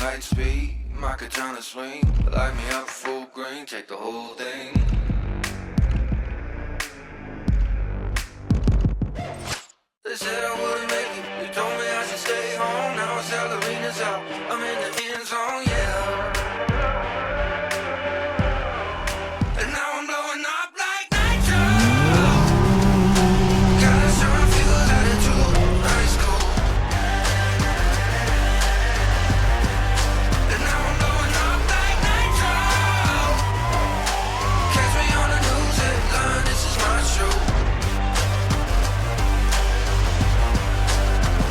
light speed, my katana swing. Light me up full green, take the whole thing. They said I wouldn't make it, they told me I should stay home. Now it's all arenas out, I'm in the end zone, yeah. And now I'm blowing up like nitro. Got a certain feels attitude, nice cool. And now I'm blowing up like nitro. Catch me on the news headline, this is my show.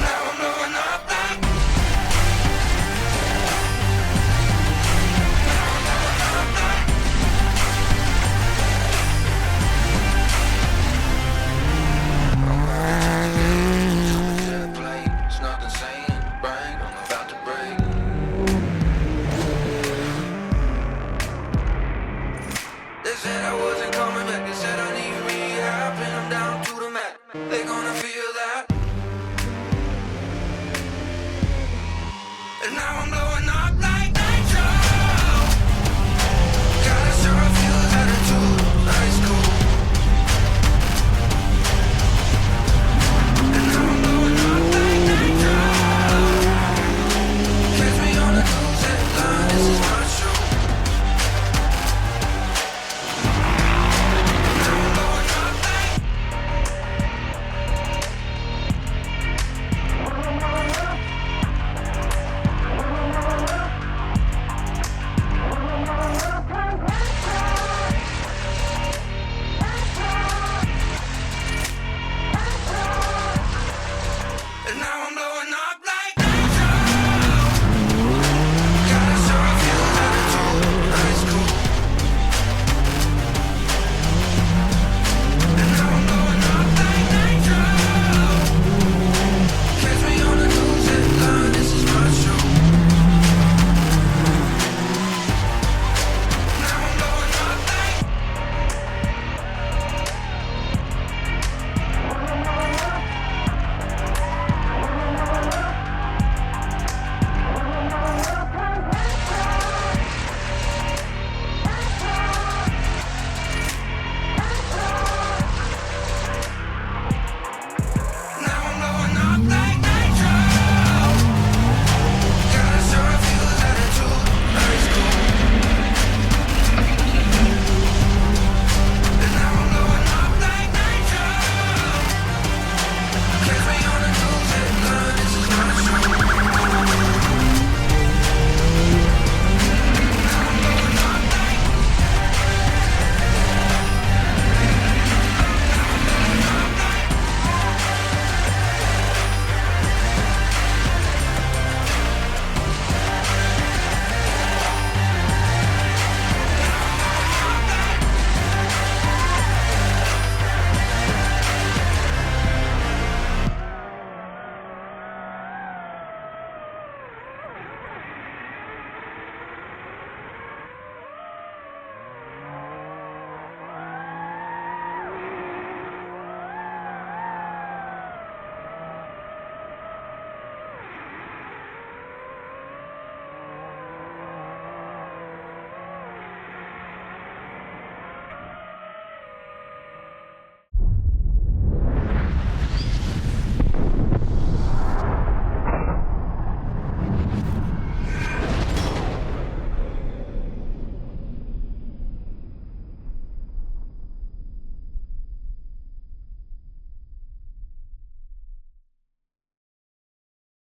Now I'm blowing up like. Now I'm blowing up like. Jet plane, it's nothing saying, brain, I'm about to break. They said I wasn't coming back, they said I need rehab, and I'm down to the mat. They gonna feel that. And now I'm blowing